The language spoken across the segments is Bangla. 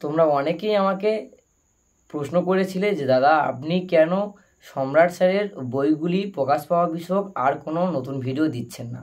তোমরা অনেকেই আমাকে প্রশ্ন করেছিলে যে দাদা আপনি কেন সম্রাট স্যারের বইগুলি প্রকাশ পাওয়া বিষয়ক আর কোনো নতুন ভিডিও দিচ্ছেন না,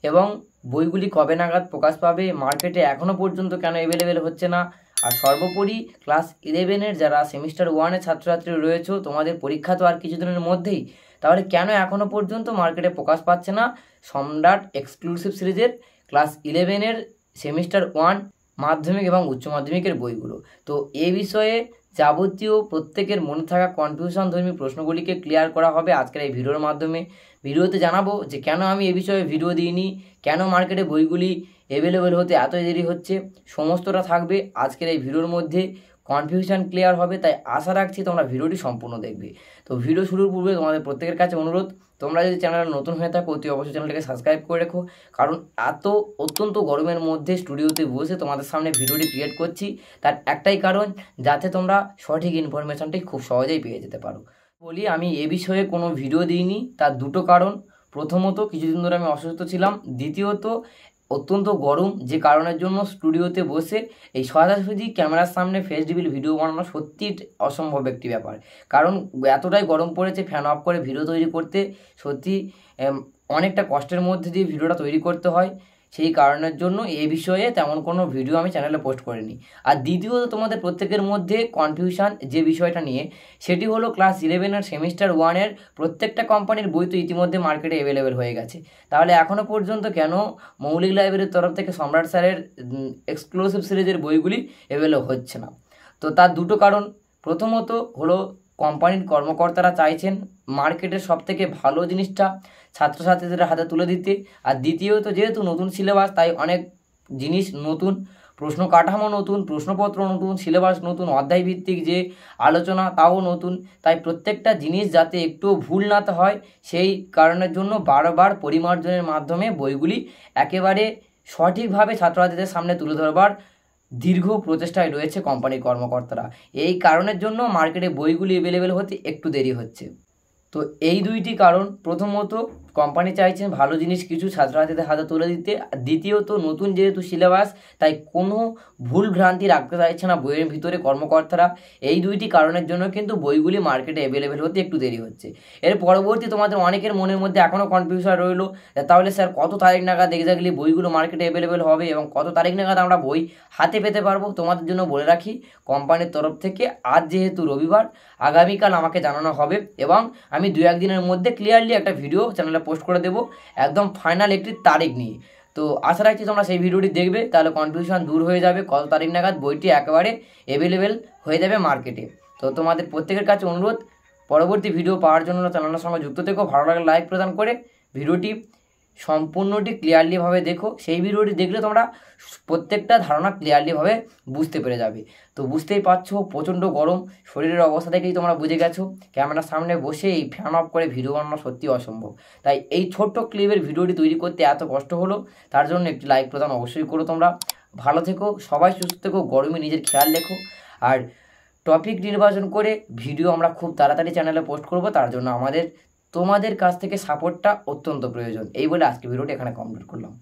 এবং বইগুলি কবে নাগাদ প্রকাশ পাবে, মার্কেটে এখনও পর্যন্ত কেন অ্যাভেলেবেল হচ্ছে না। আর সর্বোপরি ক্লাস 11-এর যারা সেমিস্টার 1-এর ছাত্রছাত্রী রয়েছে, তোমাদের পরীক্ষা তো আর কিছুদিনের মধ্যেই, তাহলে কেন এখনও পর্যন্ত মার্কেটে প্রকাশ পাচ্ছে না সম্রাট এক্সক্লুসিভ সিরিজের ক্লাস 11-এর সেমিস্টার 1 মাধ্যমিক এবং উচ্চ মাধ্যমিকের বইগুলো। তো এই বিষয়ে যাবতীয় প্রত্যেকের মনে থাকা কনফিউশনধর্মী প্রশ্নগুলিকে ক্লিয়ার করা হবে আজকের এই ভিডিওর মাধ্যমে। ভিডিওতে জানাবো যে কেন আমি এই বিষয়ে ভিডিও দিইনি, কেন মার্কেটে বইগুলি অ্যাভেলেবেল হতে এত দেরি হচ্ছে, সমস্তটা থাকবে আজকের এই ভিডিওর মধ্যে। কনফিউশন ক্লিয়ার হবে, তাই আশা রাখছি তোমরা ভিডিওটি সম্পূর্ণ দেখবে। তো ভিডিও শুরুর পূর্বে তোমাদের প্রত্যেকের কাছে অনুরোধ, তোমরা যদি চ্যানেলে নতুন হয়ে থাকো অতি অবশ্যই চ্যানেলটাকে সাবস্ক্রাইব করে রেখো, কারণ অত্যন্ত গরমের মধ্যে স্টুডিওতে বসে তোমাদের সামনে ভিডিওটি ক্রিয়েট করছি, তার একটাই কারণ যাতে তোমরা সঠিক ইনফরমেশনটি খুব সহজেই পেয়ে যেতে পারো। বলি আমি এ বিষয়ে কোনো ভিডিও দিইনি, তার দুটো কারণ। প্রথমত কিছুদিন ধরে আমি অসুস্থ ছিলাম, দ্বিতীয়ত অত্যন্ত গরম, যে কারণের জন্য স্টুডিওতে বসে এই সোজাসুজি ক্যামেরার সামনে ফেস রিভিল ভিডিও বানানো সত্যি অসম্ভব একটি ব্যাপার। কারণ এতটাই গরম পড়েছে, ফ্যান অফ করে ভিডিও তৈরি করতে সত্যি অনেকটা কষ্টের মধ্যে দিয়ে ভিডিওটা তৈরি করতে হয়। সেই কারণের জন্য এই বিষয়ে তেমন কোনো ভিডিও আমি চ্যানেলে পোস্ট করিনি। আর দ্বিতীয়ত তোমাদের প্রত্যেকের মধ্যে কনফিউশন যে বিষয়টা নিয়ে, সেটি হলো ক্লাস 11-এর সেমিস্টার 1-এর প্রত্যেকটা কোম্পানির বই তো ইতিমধ্যে মার্কেটে অ্যাভেলেবেল হয়ে গেছে, তাহলে এখনও পর্যন্ত কেন মৌলিক লাইব্রেরির তরফ থেকে সম্রাট স্যারের এক্সক্লুসিভ সিরিজের বইগুলি অ্যাভেলেবল হচ্ছে না? তো তার দুটো কারণ। প্রথমত হলো কোম্পানির কর্মকর্তারা চাইছেন মার্কেটের সবথেকে ভালো জিনিসটা ছাত্রছাত্রীদের হাতে তুলে দিতে, আর দ্বিতীয়ত যেহেতু নতুন সিলেবাস, তাই অনেক জিনিস নতুন, প্রশ্ন কাঠামো নতুন, প্রশ্নপত্র নতুন, সিলেবাস নতুন, অধ্যায়ভিত্তিক যে আলোচনা তাও নতুন, তাই প্রত্যেকটা জিনিস যাতে একটু ভুল না হয় সেই কারণের জন্য বারবার পরিমার্জনের মাধ্যমে বইগুলি একেবারে সঠিকভাবে ছাত্রছাত্রীদের সামনে তুলে ধরবার দীর্ঘ প্রচেষ্টায় রয়েছে কোম্পানির কর্মকর্তারা। এই কারণের জন্য মার্কেটে বইগুলি অ্যাভেলেবেল হতে একটু দেরি হচ্ছে। তো এই দুইটি কারণ, প্রথমত কোম্পানি চাইছেন ভালো জিনিস কিছু ছাত্রছাত্রীদের হাতে তুলে দিতে, দ্বিতীয়ত নতুন যেহেতু সিলেবাস, তাই কোনো ভুল ভ্রান্তি রাখতে চাইছে না বইয়ের ভিতরে কর্মকর্তারা। এই দুইটি কারণের জন্য কিন্তু বইগুলি মার্কেটে অ্যাভেলেবেল হতে একটু দেরি হচ্ছে। এর পরবর্তী তোমাদের অনেকের মনের মধ্যে এখনও কনফিউশন রইল, তাহলে স্যার কত তারিখ নাগাদ এক্স্যাক্টলি বইগুলো মার্কেটে অ্যাভেলেবেল হবে এবং কত তারিখ নাগাদ আমরা বই হাতে পেতে পারবো? তোমাদের জন্য বলে রাখি, কোম্পানির তরফ থেকে আজ যেহেতু রবিবার, আগামীকাল আমাকে জানানো হবে এবং আমি 2-1 দিনের মধ্যে ক্লিয়ারলি একটা ভিডিও চ্যানেলে পোস্ট করে দেবো একদম ফাইনাল একটি তারিখ নিয়ে। তো আশা রাখছি তোমরা সেই ভিডিওটি দেখবে, তাহলে কনফিউশন দূর হয়ে যাবে, কত তারিখ নাগাদ বইটি একেবারে অ্যাভেলেবেল হয়ে যাবে মার্কেটে। তো তোমাদের প্রত্যেকের কাছে অনুরোধ, পরবর্তী ভিডিও পাওয়ার জন্য চ্যানেলের সঙ্গে যুক্ত থেকো, ভালো লাগলে লাইক প্রদান করে ভিডিওটি সম্পূর্ণটি ক্লিয়ারলিভাবে দেখো। সেই ভিডিওটি দেখলে তোমরা প্রত্যেকটা ধারণা ক্লিয়ারলিভাবে বুঝতে পেরে যাবে। তো বুঝতেই পারছো প্রচণ্ড গরম, শরীরের অবস্থা থেকেই তোমরা বুঝে গেছো ক্যামেরার সামনে বসে এই ফ্যান অফ করে ভিডিও বানানো সত্যি অসম্ভব। তাই এই ছোট্ট ক্লিপের ভিডিওটি তৈরি করতে এত কষ্ট হলো, তার জন্য একটি লাইক প্রদান অবশ্যই করো। তোমরা ভালো থেকো, সবাই সুস্থ থেকো, গরমে নিজের খেয়াল রেখো। আর টপিক নির্বাচন করে ভিডিও আমরা খুব তাড়াতাড়ি চ্যানেলে পোস্ট করব, তার জন্য তোমাদের কাছ থেকে সাপোর্টটা অত্যন্ত প্রয়োজন। এই বলে আজকে ভিডিওটি এখানে কমপ্লিট করলাম।